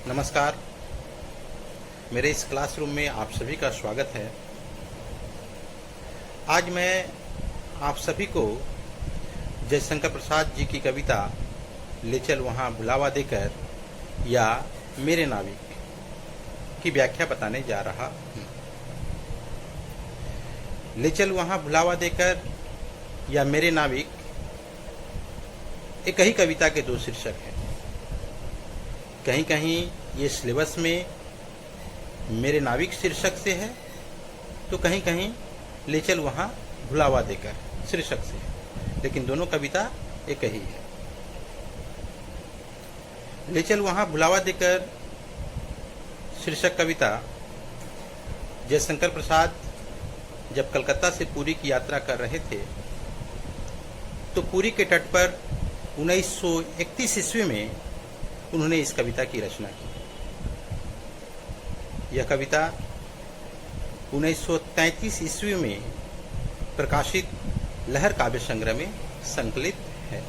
नमस्कार। मेरे इस क्लासरूम में आप सभी का स्वागत है। आज मैं आप सभी को जयशंकर प्रसाद जी की कविता ले चल वहाँ भुलावा देकर या मेरे नाविक की व्याख्या बताने जा रहा हूँ। ले चल वहाँ भुलावा देकर या मेरे नाविक एक ही कविता के दो शीर्षक हैं। कहीं कहीं ये सिलेबस में मेरे नाविक शीर्षक से है तो कहीं कहीं ले चल वहाँ भुलावा देकर शीर्षक से है, लेकिन दोनों कविता एक ही है। ले चल वहाँ भुलावा देकर शीर्षक कविता जयशंकर प्रसाद जब कलकत्ता से पुरी की यात्रा कर रहे थे तो पुरी के तट पर 1931 ईस्वी में उन्होंने इस कविता की रचना की। यह कविता 1933 ईस्वी में प्रकाशित लहर काव्य संग्रह में संकलित है।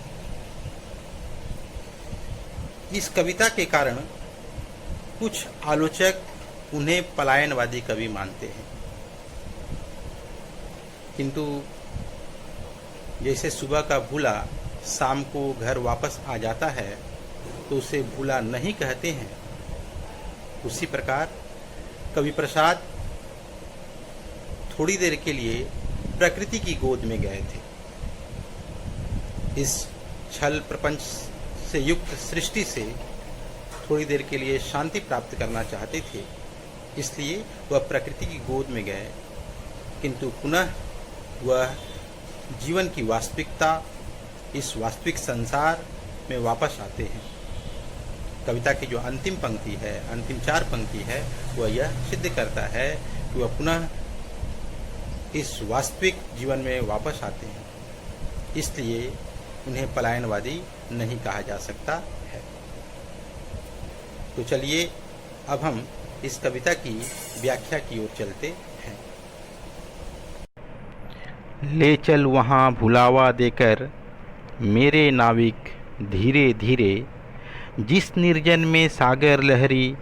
इस कविता के कारण कुछ आलोचक उन्हें पलायनवादी कवि मानते हैं, किंतु जैसे सुबह का भूला शाम को घर वापस आ जाता है तो उसे भूला नहीं कहते हैं, उसी प्रकार कवि प्रसाद थोड़ी देर के लिए प्रकृति की गोद में गए थे। इस छल प्रपंच से युक्त सृष्टि से थोड़ी देर के लिए शांति प्राप्त करना चाहते थे, इसलिए वह प्रकृति की गोद में गए, किंतु पुनः वह जीवन की वास्तविकता, इस वास्तविक संसार में वापस आते हैं। कविता की जो अंतिम पंक्ति है, अंतिम 4 पंक्ति है, वह यह सिद्ध करता है कि वह पुनः इस वास्तविक जीवन में वापस आते हैं, इसलिए उन्हें पलायनवादी नहीं कहा जा सकता है। तो चलिए अब हम इस कविता की व्याख्या की ओर चलते हैं। ले चल वहाँ भुलावा देकर मेरे नाविक धीरे धीरे, जिस निर्जन में सागर लहरी,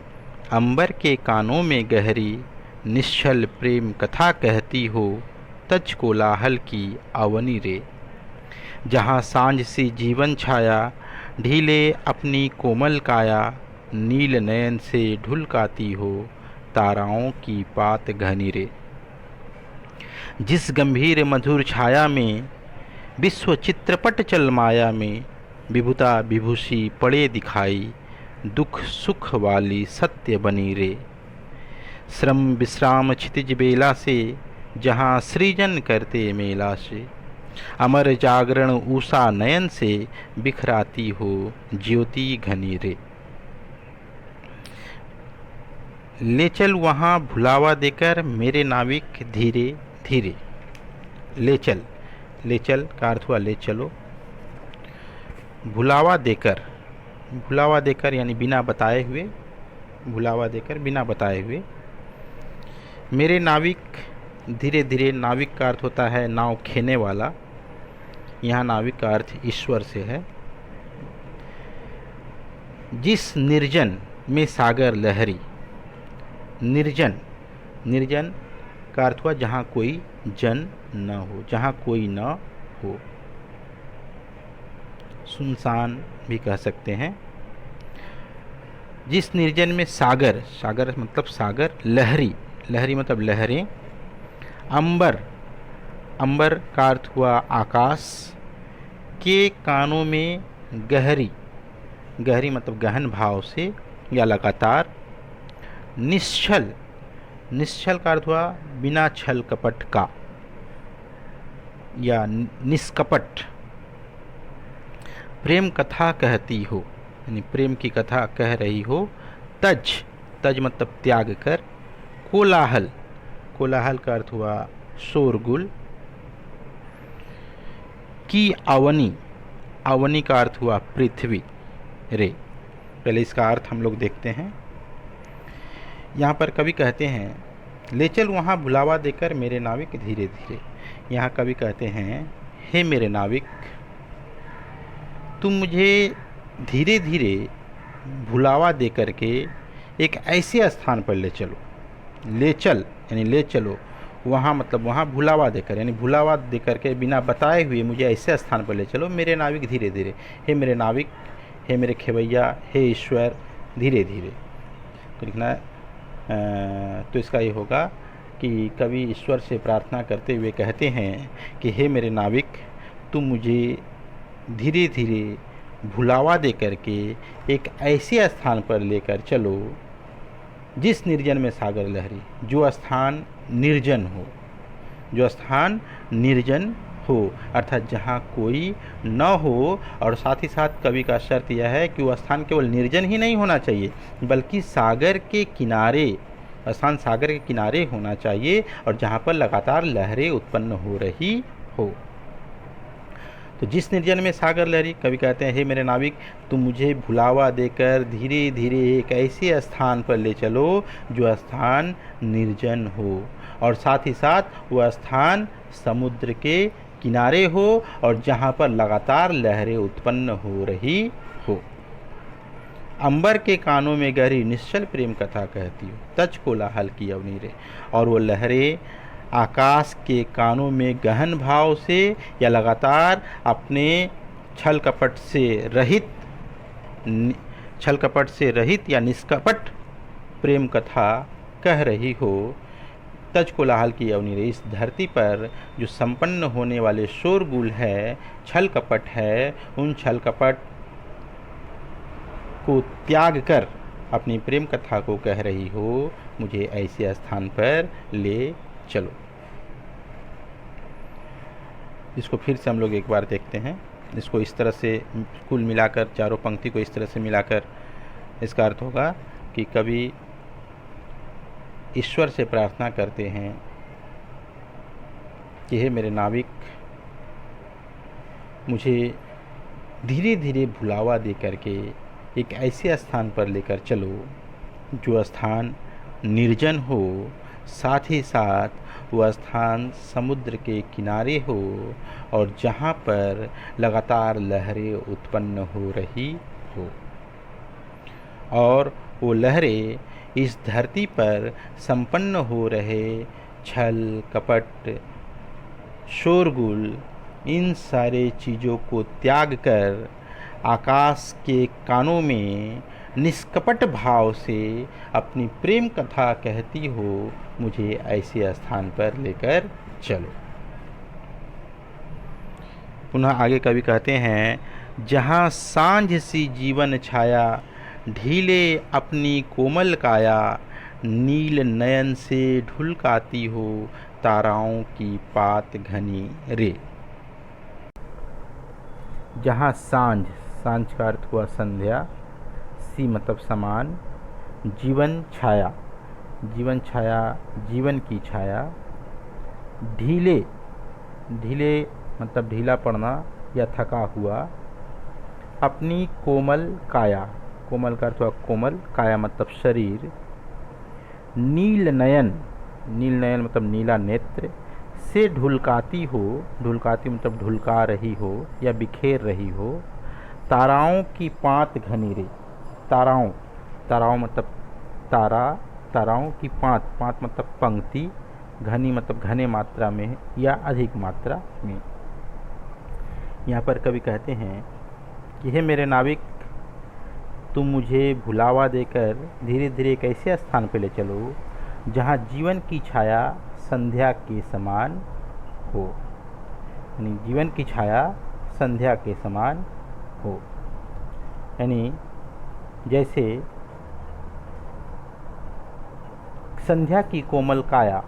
अंबर के कानों में गहरी, निश्चल प्रेम कथा कहती हो, तज कोलाहल की अवनी रे। जहाँ सांझ सी जीवन छाया, ढीले अपनी कोमल काया, नील नयन से ढुलकाती हो, ताराओं की पात घनी रे। जिस गंभीर मधुर छाया में, विश्व चित्रपट चल माया में, विभुता विभूषी पड़े दिखाई, दुख सुख वाली सत्य बनी रे। श्रम विश्राम क्षितिज बेला से, जहाँ सृजन करते मेला से, अमर जागरण उषा नयन से, बिखराती हो ज्योति घनी रे। ले चल वहाँ भुलावा देकर मेरे नाविक धीरे धीरे। ले चल, ले चल का अर्थ हुआ ले चलो। भुलावा देकर, भुलावा देकर यानी बिना बताए हुए, भुलावा देकर बिना बताए हुए। मेरे नाविक धीरे धीरे, नाविक का अर्थ होता है नाव खेने वाला, यहाँ नाविक का अर्थ ईश्वर से है। जिस निर्जन में सागर लहरी, निर्जन, निर्जन का अर्थ हुआ जहाँ कोई जन न हो, जहाँ कोई न हो, सुनसान भी कह सकते हैं। जिस निर्जन में सागर, सागर मतलब सागर, लहरी, लहरी मतलब लहरें, अंबर, अंबर का अर्थ हुआ आकाश, के कानों में गहरी, गहरी मतलब गहन भाव से या लगातार, निश्चल, निश्चल का अर्थ हुआ बिना छल कपट का या निष्कपट, प्रेम कथा कहती हो यानी प्रेम की कथा कह रही हो, तज, तज मतलब त्याग कर, कोलाहल, कोलाहल का अर्थ हुआ शोरगुल, की अवनी, अवनी का अर्थ हुआ पृथ्वी रे। पहले इसका अर्थ हम लोग देखते हैं। यहाँ पर कवि कहते हैं ले चल वहाँ भुलावा देकर मेरे नाविक धीरे धीरे। यहाँ कवि कहते हैं हे मेरे नाविक, तुम मुझे धीरे धीरे भुलावा दे करके एक ऐसे स्थान पर ले चलो। ले चल यानी ले चलो, वहाँ मतलब वहाँ भुलावा देकर, यानी भुलावा देकर के बिना बताए हुए मुझे ऐसे स्थान पर ले चलो मेरे नाविक धीरे धीरे। हे मेरे नाविक, हे मेरे खेवैया, हे ईश्वर, धीरे धीरे। तो लिखना तो इसका ये होगा कि कवि ईश्वर से प्रार्थना करते हुए कहते हैं कि हे मेरे नाविक, तुम मुझे धीरे धीरे भुलावा दे करके एक ऐसे स्थान पर लेकर चलो जिस निर्जन में सागर लहरी, जो स्थान निर्जन हो, जो स्थान निर्जन हो, अर्थात जहाँ कोई न हो। और साथ ही साथ कवि का शर्त यह है कि वह स्थान केवल निर्जन ही नहीं होना चाहिए बल्कि सागर के किनारे, स्थान सागर के किनारे होना चाहिए और जहाँ पर लगातार लहरें उत्पन्न हो रही हो। तो जिस निर्जन में सागर लहरी, कवि कहते हैं हे मेरे नाविक, तुम मुझे भुलावा देकर धीरे धीरे एक ऐसे स्थान पर ले चलो जो स्थान निर्जन हो और साथ ही साथ वह स्थान समुद्र के किनारे हो और जहाँ पर लगातार लहरें उत्पन्न हो रही हो। अंबर के कानों में गहरी निश्चल प्रेम कथा कहती हो, तज कोलाहल की अवनीरे। और वो लहरें आकाश के कानों में गहन भाव से या लगातार अपने छल कपट से रहित या निष्कपट प्रेम कथा कह रही हो। तज कोलाहल की अवनीरे, इस धरती पर जो संपन्न होने वाले शोरगुल है, छल कपट है, उन छल कपट को त्याग कर अपनी प्रेम कथा को कह रही हो, मुझे ऐसे स्थान पर ले चलो। इसको फिर से हम लोग एक बार देखते हैं। इसको इस तरह से कुल मिलाकर, चारों पंक्ति को इस तरह से मिलाकर इसका अर्थ होगा कि कवि ईश्वर से प्रार्थना करते हैं कि हे मेरे नाविक, मुझे धीरे धीरे भुलावा दे करके एक ऐसे स्थान पर लेकर चलो जो स्थान निर्जन हो, साथ ही साथ वह स्थान समुद्र के किनारे हो और जहाँ पर लगातार लहरें उत्पन्न हो रही हो और वो लहरें इस धरती पर संपन्न हो रहे छल कपट शोरगुल, इन सारे चीज़ों को त्याग कर आकाश के कानों में निष्कपट भाव से अपनी प्रेम कथा कहती हो, मुझे ऐसे स्थान पर लेकर चलो। पुनः आगे कवि कहते हैं, जहाँ सांझ सी जीवन छाया, ढीले अपनी कोमल काया, नील नयन से ढुलकाती हो ताराओं की पात घनी रे। जहाँ सांझ, सांझ का अर्थ हुआ संध्या, सी मतलब समान, जीवन छाया, जीवन छाया, जीवन की छाया, ढीले, ढीले मतलब ढीला पड़ना या थका हुआ, अपनी कोमल काया, कोमल का अर्थ हुआ कोमल, काया मतलब शरीर, नील नयन, नील नयन मतलब नीला नेत्र, से ढुलकाती हो, ढुलकाती मतलब ढुलका रही हो या बिखेर रही हो, ताराओं की पात घनी रे। ताराओं, ताराओं मतलब तारा, ताराओं की पात, पात मतलब पंक्ति, घनी मतलब घने मात्रा में या अधिक मात्रा में। यहाँ पर कवि कहते हैं कि हे मेरे नाविक, तुम मुझे भुलावा देकर धीरे धीरे एक ऐसे स्थान पर ले चलो जहाँ जीवन की छाया संध्या के समान हो, यानी जीवन की छाया संध्या के समान हो, यानी जैसे संध्या की कोमल काया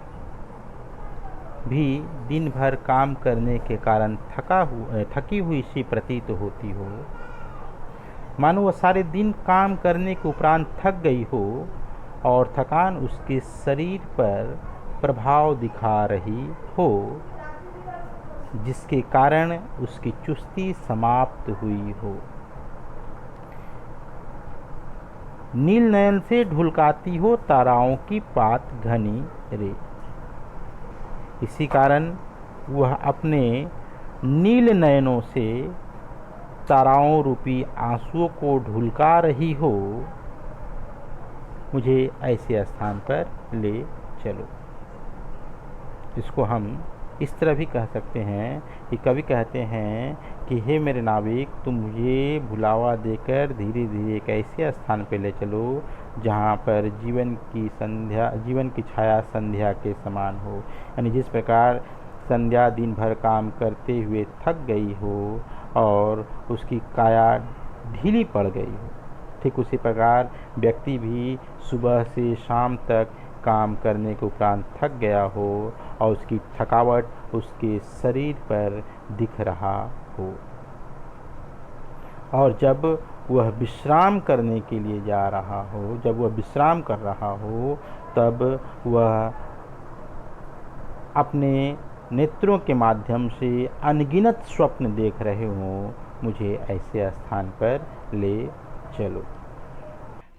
भी दिन भर काम करने के कारण थकी हुई सी प्रतीत होती हो, मानो वह सारे दिन काम करने के उपरांत थक गई हो और थकान उसके शरीर पर प्रभाव दिखा रही हो, जिसके कारण उसकी चुस्ती समाप्त हुई हो। नील नयन से ढुलकाती हो ताराओं की पात घनी रे। इसी कारण वह अपने नील नयनों से ताराओं रूपी आंसुओं को ढुलका रही हो मुझे ऐसे स्थान पर ले चलो। इसको हम इस तरह भी कह सकते हैं कि कवि कहते हैं कि हे मेरे नाविक, तुम मुझे भुलावा देकर धीरे धीरे एक ऐसे स्थान पर ले चलो जहाँ पर जीवन की छाया संध्या के समान हो। यानी जिस प्रकार संध्या दिन भर काम करते हुए थक गई हो और उसकी काया ढीली पड़ गई हो, ठीक उसी प्रकार व्यक्ति भी सुबह से शाम तक काम करने के उपरांत थक गया हो और उसकी थकावट उसके शरीर पर दिख रहा हो, और जब वह विश्राम करने के लिए जा रहा हो, जब वह विश्राम कर रहा हो, तब वह अपने नेत्रों के माध्यम से अनगिनत स्वप्न देख रहे हों, मुझे ऐसे स्थान पर ले चलो।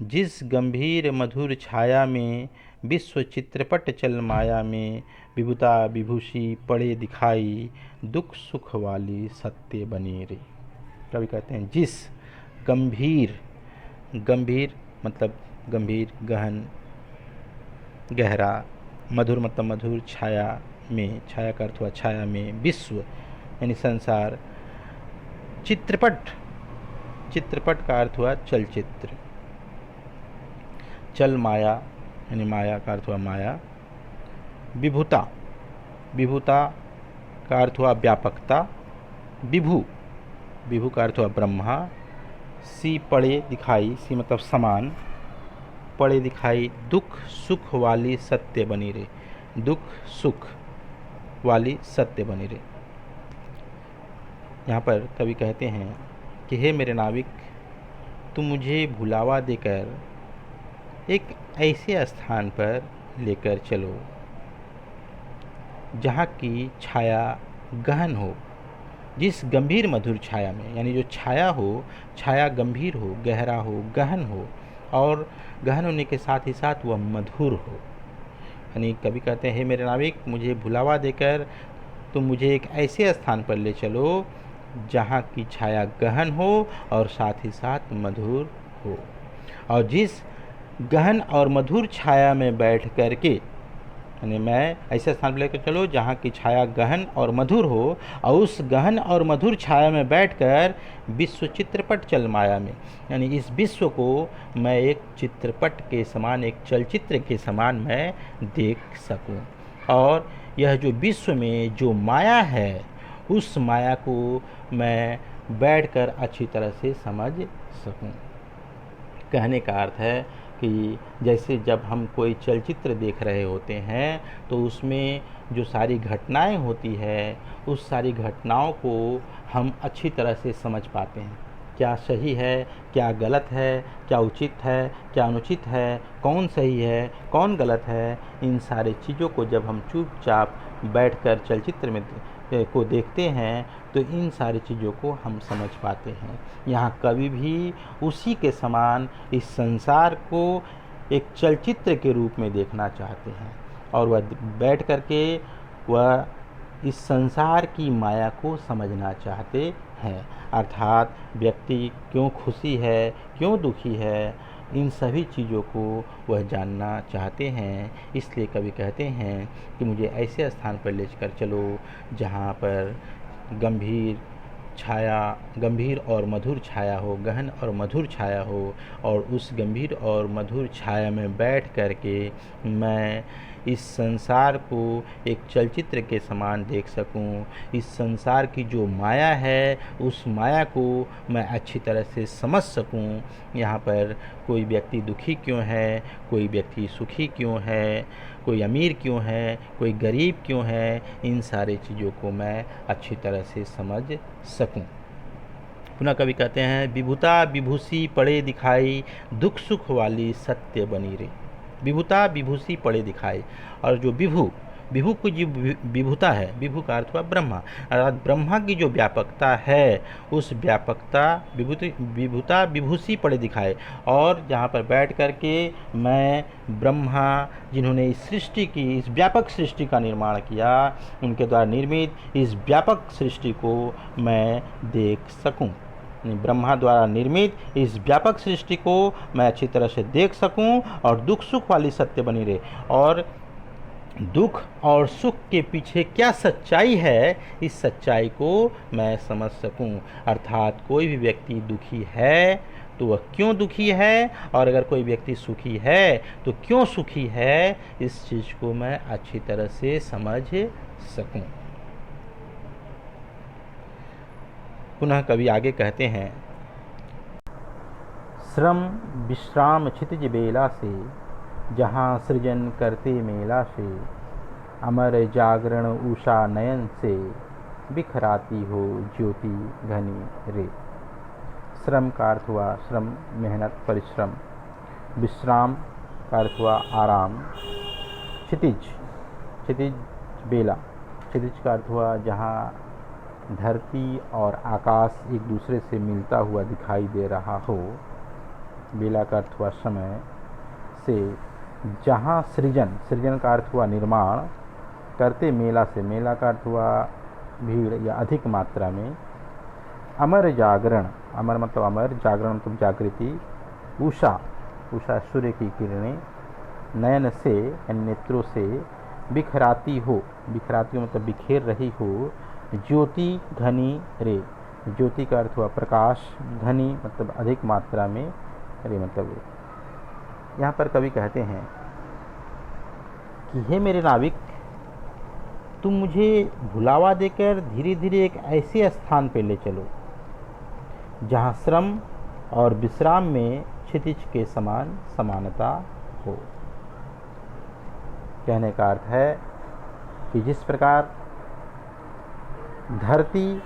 जिस गंभीर मधुर छाया में विश्व चित्रपट चल माया में विभुता विभूषी पड़े दिखाई, दुख सुख वाली सत्य बनी रे। कवि कहते हैं जिस गंभीर मतलब गंभीर, गहन, गहरा, मधुर मतलब मधुर, छाया में, छाया का अर्थ हुआ छाया में, विश्व यानी संसार, चित्रपट का अर्थ हुआ चलचित्र, चल माया यानी माया का अर्थ हुआ माया, विभुता का अर्थ हुआ व्यापकता, विभु का अर्थ हुआ ब्रह्मा, सी पड़े दिखाई, सी मतलब समान, पड़े दिखाई, दुख सुख वाली सत्य बनी रे, दुख सुख वाली सत्य बनी रे। यहाँ पर कवि कहते हैं कि हे मेरे नाविक, तुम मुझे भुलावा देकर एक ऐसे स्थान पर लेकर चलो जहाँ की छाया गहन हो। जिस गंभीर मधुर छाया में, यानी जो छाया हो, छाया गंभीर हो, गहरा हो, गहन हो, और गहन होने के साथ ही साथ वह मधुर हो। यानी कवि कहते हैं हे मेरे नाविक, मुझे भुलावा देकर तुम मुझे एक ऐसे स्थान पर ले चलो जहाँ की छाया गहन हो और साथ ही साथ मधुर हो। और जिस गहन और मधुर छाया में बैठ कर के, यानी मैं ऐसे स्थान पर लेकर चलो जहाँ की छाया गहन और मधुर हो, और उस गहन और मधुर छाया में बैठकर विश्व चित्रपट चल माया में, यानी इस विश्व को मैं एक चित्रपट के समान, एक चलचित्र के समान मैं देख सकूं, और यह जो विश्व में जो माया है उस माया को मैं बैठकर अच्छी तरह से समझ सकूं। कहने का अर्थ है कि जैसे जब हम कोई चलचित्र देख रहे होते हैं तो उसमें जो सारी घटनाएं होती है, उस सारी घटनाओं को हम अच्छी तरह से समझ पाते हैं। क्या सही है, क्या गलत है, क्या उचित है, क्या अनुचित है, कौन सही है, कौन गलत है, इन सारी चीज़ों को जब हम चुपचाप बैठकर चलचित्र में को देखते हैं तो इन सारी चीज़ों को हम समझ पाते हैं। यहाँ कवि भी उसी के समान इस संसार को एक चलचित्र के रूप में देखना चाहते हैं, और वह बैठ कर के वह इस संसार की माया को समझना चाहते हैं। अर्थात व्यक्ति क्यों खुशी है, क्यों दुखी है, इन सभी चीज़ों को वह जानना चाहते हैं। इसलिए कवि कहते हैं कि मुझे ऐसे स्थान पर ले कर चलो जहाँ पर गंभीर और मधुर छाया हो, गहन और मधुर छाया हो, और उस गंभीर और मधुर छाया में बैठ कर के मैं इस संसार को एक चलचित्र के समान देख सकूं। इस संसार की जो माया है उस माया को मैं अच्छी तरह से समझ सकूं। यहाँ पर कोई व्यक्ति दुखी क्यों है, कोई व्यक्ति सुखी क्यों है, कोई अमीर क्यों है, कोई गरीब क्यों है, इन सारे चीज़ों को मैं अच्छी तरह से समझ सकूं। पुनः कवि कहते हैं विभुता विभूषी पड़े दिखाई, दुख सुख वाली सत्य बनी रे। विभुता विभूषी पड़े दिखाई, और जो विभु की जो विभुता है, विभु का अर्थ हुआ ब्रह्मा, अर्थात ब्रह्मा की जो व्यापकता है उस व्यापकता विभुता विभूषी पड़े दिखाए, और जहाँ पर बैठ कर के मैं ब्रह्मा जिन्होंने इस सृष्टि की, इस व्यापक सृष्टि का निर्माण किया, उनके द्वारा निर्मित इस व्यापक सृष्टि को मैं देख सकूं। ब्रह्मा द्वारा निर्मित इस व्यापक सृष्टि को मैं अच्छी तरह से देख सकूं और दुख सुख वाली सत्य बनी रहे, और दुख और सुख के पीछे क्या सच्चाई है, इस सच्चाई को मैं समझ सकूं। अर्थात कोई भी व्यक्ति दुखी है तो वह क्यों दुखी है, और अगर कोई व्यक्ति सुखी है तो क्यों सुखी है, इस चीज़ को मैं अच्छी तरह से समझ सकूं। पुनः कवि आगे कहते हैं, श्रम विश्राम क्षितिज बेला से, जहाँ सृजन करते मेला से, अमर जागरण उषा नयन से, बिखराती हो ज्योति घनी रे। श्रम का अर्थ हुआ श्रम, मेहनत, परिश्रम। विश्राम का अर्थ हुआ आराम। क्षितिज, क्षितिज बेला, क्षितिज का अर्थ हुआ जहाँ धरती और आकाश एक दूसरे से मिलता हुआ दिखाई दे रहा हो। बेला का अर्थ हुआ समय से, जहाँ सृजन, सृजन का अर्थ हुआ निर्माण करते मेला से, मेला का अर्थ हुआ भीड़ या अधिक मात्रा में। अमर जागरण, अमर मतलब अमर, जागरण मतलब जागृति। उषा, उषा सूर्य की किरणें। नयन से नेत्रों से, बिखराती हो, बिखराती हो मतलब बिखेर रही हो। ज्योति घनी रे, ज्योति का अर्थ हुआ प्रकाश, घनी मतलब अधिक मात्रा में, रे मतलब रे। यहाँ पर कवि कहते हैं कि हे मेरे नाविक, तुम मुझे भुलावा देकर धीरे धीरे एक ऐसे स्थान पर ले चलो जहाँ श्रम और विश्राम में क्षितिज के समान समानता हो। कहने का अर्थ है कि जिस प्रकार धरती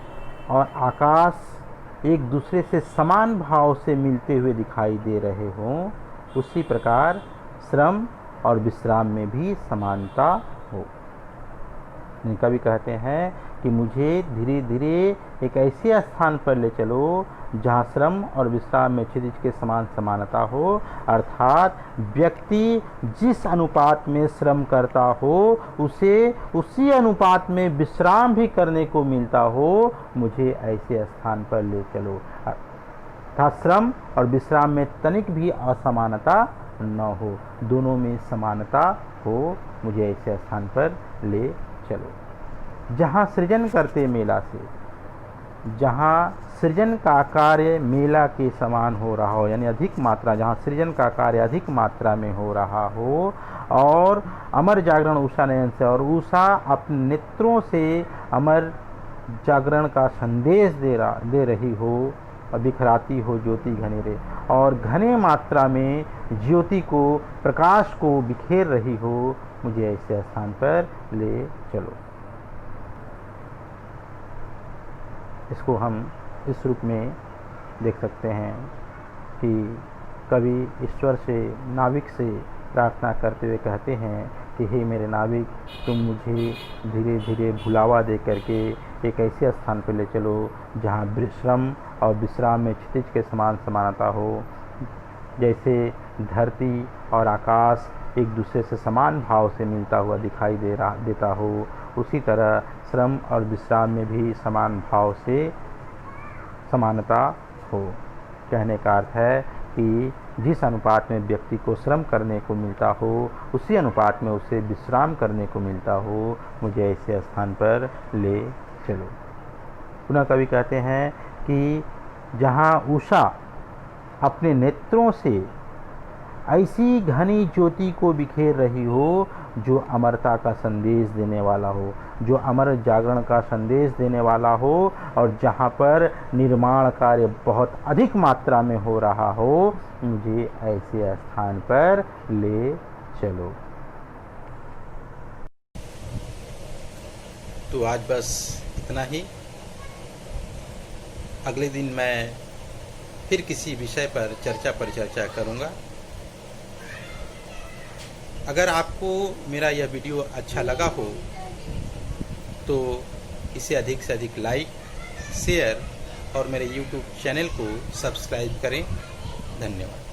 और आकाश एक दूसरे से समान भाव से मिलते हुए दिखाई दे रहे हों, उसी प्रकार श्रम और विश्राम में भी समानता हो। कवि कहते हैं कि मुझे धीरे धीरे एक ऐसे स्थान पर ले चलो जहाँ श्रम और विश्राम में क्षितिज के समान समानता हो, अर्थात व्यक्ति जिस अनुपात में श्रम करता हो उसे उसी अनुपात में विश्राम भी करने को मिलता हो। मुझे ऐसे स्थान पर ले चलो, अर्थात श्रम और विश्राम में तनिक भी असमानता न हो, दोनों में समानता हो। मुझे ऐसे स्थान पर ले चलो जहाँ सृजन करते मेला से, जहाँ सृजन का कार्य मेला के समान हो रहा हो, यानी अधिक मात्रा, जहाँ सृजन का कार्य अधिक मात्रा में हो रहा हो, और अमर जागरण उषा नयन से, और उषा अपने नेत्रों से अमर जागरण का संदेश दे रही हो, और बिखराती हो ज्योति घने रे, और घने मात्रा में ज्योति को, प्रकाश को बिखेर रही हो। मुझे ऐसे स्थान पर ले चलो। इसको हम इस रूप में देख सकते हैं कि कवि ईश्वर से, नाविक से प्रार्थना करते हुए कहते हैं कि हे मेरे नाविक, तुम मुझे धीरे धीरे भुलावा दे करके एक ऐसे स्थान पर ले चलो जहाँ श्रम और विश्राम में क्षितिज के समान समानता हो। जैसे धरती और आकाश एक दूसरे से समान भाव से मिलता हुआ दिखाई देता हो, उसी तरह श्रम और विश्राम में भी समान भाव से समानता हो। कहने का अर्थ है कि जिस अनुपात में व्यक्ति को श्रम करने को मिलता हो, उसी अनुपात में उसे विश्राम करने को मिलता हो। मुझे ऐसे स्थान पर ले चलो। पुनः कवि कहते हैं कि जहाँ उषा अपने नेत्रों से ऐसी घनी ज्योति को बिखेर रही हो जो अमरता का संदेश देने वाला हो, जो अमर जागरण का संदेश देने वाला हो, और जहाँ पर निर्माण कार्य बहुत अधिक मात्रा में हो रहा हो, मुझे ऐसे स्थान पर ले चलो। तो आज बस इतना ही। अगले दिन मैं फिर किसी विषय पर चर्चा करूँगा। अगर आपको मेरा यह वीडियो अच्छा लगा हो तो इसे अधिक से अधिक लाइक, शेयर और मेरे YouTube चैनल को सब्सक्राइब करें। धन्यवाद।